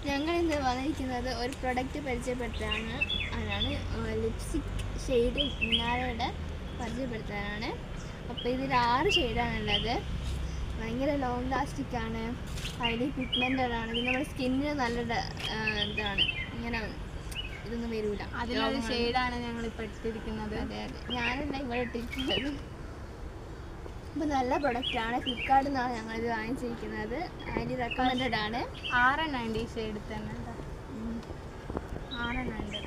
ഞങ്ങൾ ഇന്ന് വന്നിരിക്കുന്നത് ഒരു പ്രൊഡക്റ്റ് പരിചയപ്പെടുത്താനാണ്. ലിപ്സ്റ്റിക് ഷെയ്ഡ് മിനാരയുടെ പരിചയപ്പെടുത്താനാണ്. അപ്പോൾ ഇതിൽ 6 ഷെയ്ഡാണുള്ളത്. ഭയങ്കര ലോങ് ലാസ്റ്റിക് ആണ്, ഹൈലി പിഗ്മെൻറ്റഡ് ആണ്. ഇത് നമ്മുടെ സ്കിന്നിന് നല്ല ഇതാണ്, ഇങ്ങനെ ഇതൊന്നും വരില്ല. അതിലൊരു ഷെയ്ഡാണ് ഞങ്ങളിപ്പോൾ ഇട്ടിരിക്കുന്നത്. അതെ അതെ, ഞാനല്ല ഇവിടെ ഇട്ടിരിക്കുന്നത്. അപ്പോൾ നല്ല പ്രൊഡക്റ്റാണ്. ഫ്ലിപ്കാർട്ടിൽ നിന്നാണ് ഞങ്ങളിത് വാങ്ങിച്ചിരിക്കുന്നത്. ഹൈലി റെക്കമെൻഡഡ് ആണ്. 6 ഷെയ്ഡ് തന്നെ, 6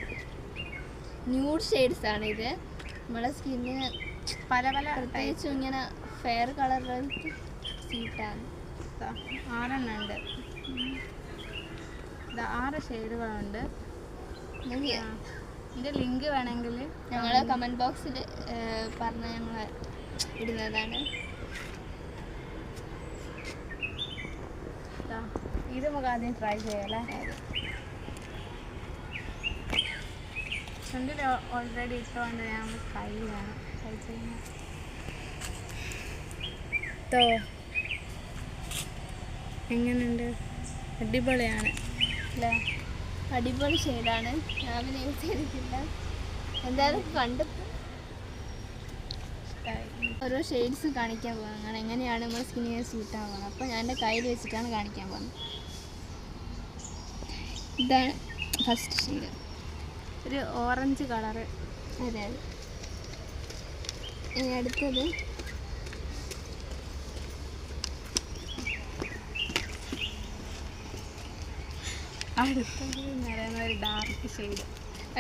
ന്യൂഡ് ഷെയ്ഡ്സ് ആണ് ഇത്. നമ്മളെ സ്കിന്നിന് പല പല പ്രത്യേകിച്ചും ഇങ്ങനെ ഫെയർ കളറുകൾക്ക് സ്യൂട്ടാണ്. 6 6 ഷെയ്ഡുകളുണ്ട്. ഇതിൻ്റെ ലിങ്ക് വേണമെങ്കിൽ ഞങ്ങൾ കമൻറ്റ് ബോക്സിൽ പറഞ്ഞ് ഞങ്ങൾ ഇടുന്നതാണ്. ഇത് നമുക്ക് ആദ്യം ട്രൈ ചെയ്യാം. ചുണ്ടിൽ ഓൾറെഡി ഇട്ടുകൊണ്ട് ഞാൻ ട്രൈ ചെയ്യണം. ട്രൈ ചെയ്യുന്നത് എങ്ങനെയുണ്ട്? അടിപൊളിയാണ് അല്ലേ? അടിപൊളി ഷെയ്ഡാണ്. ഞാൻ പിന്നെ യൂസ് ചെയ്തിട്ടില്ല, എന്തായാലും കണ്ടപ്പോൾ ഓരോ ഷെയ്ഡ്സും കാണിക്കാൻ പോകുന്നത് എങ്ങനെയാണ് നമ്മുടെ സ്കിന്നിന് സ്യൂട്ട് ആവുന്നത്. അപ്പോൾ ഞാൻ എൻ്റെ കയ്യിൽ വെച്ചിട്ടാണ് കാണിക്കാൻ പോകുന്നത്. ഇതാണ് ഫസ്റ്റ് ഷെയ്ഡ്, ഒരു ഓറഞ്ച് കളറ്. അതെ അതെ. ഇനി അടുത്തത് ഒരു ഡാർക്ക് ഷെയ്ഡ്.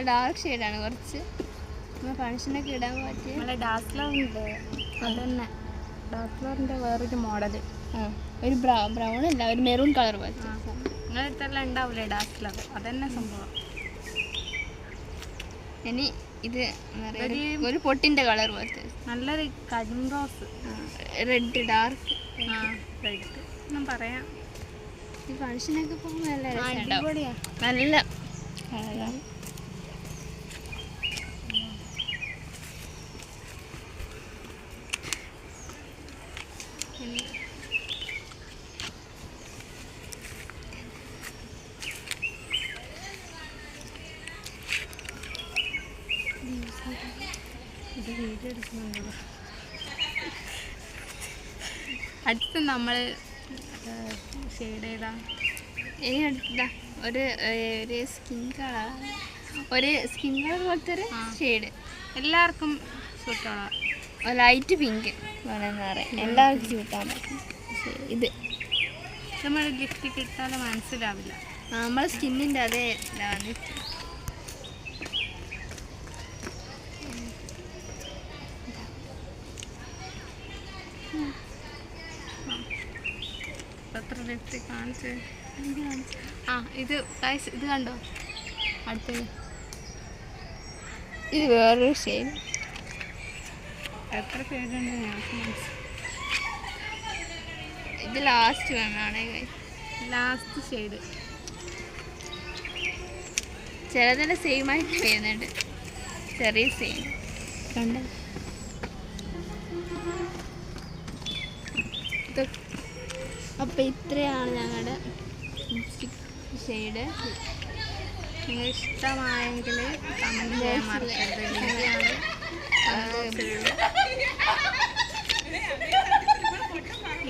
ഡാർക്ക് ഷെയ്ഡാണ്, കുറച്ച് നമ്മൾ ഫങ്ഷനൊക്കെ ഇടാൻ പറ്റിയ. നമ്മളെ ഡാർക്ക് കളറിൻ്റെ അതന്നെ, ഡാർക്ക് കളറിൻ്റെ വേറൊരു മോഡല്. ഒരു ബ്രൗൺ അല്ല, ഒരു മെറൂൺ കളർ പോലത്തെ. നിങ്ങളുടെ അടുത്തെല്ലാം ഉണ്ടാവില്ലേ ഡാർക്ക് കളർ? അതന്നെ സംഭവം. ഇനി ഇത് ഒരു പൊട്ടിൻ്റെ കളർ പോലത്തെ നല്ലൊരു കരിംറോസ്, റെഡ് ഡാർക്ക്. റെഡ് ഞാൻ പറയാം. ഈ ഫങ്ഷനൊക്കെ പോകുമ്പോൾ നല്ല അടിപൊളിയാ, നല്ല കളറാണ്. ഇത് വീഡിയോ എടുക്കുന്നുണ്ടല്ലോ. അടുത്ത് നമ്മൾ ഷെയ്ഡ് ചെയ്താ ഇനി അടുത്ത ഒരു സ്കിൻ കളർ, പോലത്തെ ഒരു ഷെയ്ഡ്. എല്ലാവർക്കും സൂട്ടാണ്. ലൈറ്റ് പിങ്ക് വേണമെന്ന് പറയാം, എല്ലാവർക്കും സ്യൂട്ടാൻ പറ്റും. ഇത് നമ്മൾ ലിപ്സ്റ്റിക് ഇട്ടാൽ മനസ്സിലാവില്ല. നമ്മളെ സ്കിന്നിൻ്റെ അതേ വന്നിട്ട്. എത്ര ലിപ്സ്റ്റിക് കാണിച്ച് ഇത് ഇത് കണ്ടോ? അടുത്തത് ഇത് വേറൊരു ഷെയ്ഡ്. എത്ര ഷെയ്ഡുണ്ട് ഞങ്ങൾക്ക് ഇത് ലാസ്റ്റ് വേണമാണ്. ലാസ്റ്റ് ഷെയ്ഡ് ചിലതെല്ലാം സെയിം ആയിട്ട് വരുന്നുണ്ട്, ചെറിയ സെയിം കണ്ട. അപ്പോൾ ഇത്രയാണ് ഞങ്ങളുടെ ലിപ്സ്റ്റിക് ഷെയ്ഡ്. നിങ്ങൾ ഇഷ്ടമായെങ്കിൽ കമൻറ്റ് ചെയ്യാൻ മറക്കരുത്.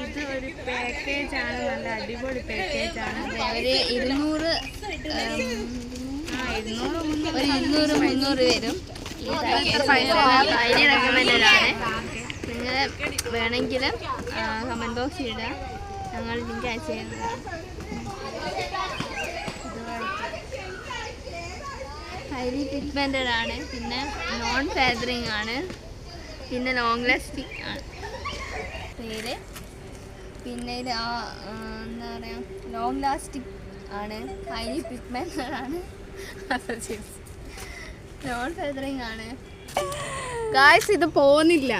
ഇത് ഒരു പാക്കേജാണ്, നല്ല അടിപൊളി പാക്കേജാണ്. ഒരു 200 300 വരും. ഹൈലി റെക്കമെൻഡഡ് ആണ്. നിങ്ങൾ വേണമെങ്കിൽ കമൻറ്റ് ബോക്സിൽ ഇടുക, ഞങ്ങൾ ലിങ്ക് അയച്ചു തരുന്നതാണ്. ഹൈലി പിഗ്മെൻറ്റഡ് ആണ്, പിന്നെ നോൺ ഫെദറിങ് ആണ്, പിന്നെ ലോങ് ലാസ്റ്റിക് ആണ് പേര്. പിന്നെ ഇത് എന്താ പറയുക, ലോങ് ലാസ്റ്റിക് ആണ്, ഹൈലി പിഗ്മെൻറ്റഡ് ആണ്, നോൺ ഫെദറിങ് ആണ്. ഗായ്സ് ഇത് പോകുന്നില്ല.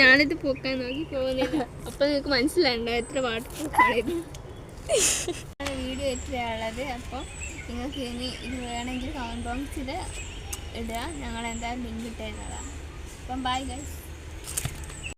ഞാനിത് പൊക്കാൻ നോക്കി പോകുന്നില്ല. അപ്പോൾ നിങ്ങൾക്ക് മനസ്സിലായിട്ടുണ്ടോ എത്ര വാട്ടർപ്രൂഫാണ് ഇത്. വീഡിയോ എത്രയാണുള്ളത്. അപ്പോൾ നിങ്ങൾക്ക് ഇനി ഇത് വേണമെങ്കിൽ കമൻറ്റ് ബോക്സിൽ ഇടുക, ഞങ്ങൾ എന്തായാലും ലിങ്ക് ഇട്ട് തരുന്നതാണ്. അപ്പം ബൈ ഗൈസ്.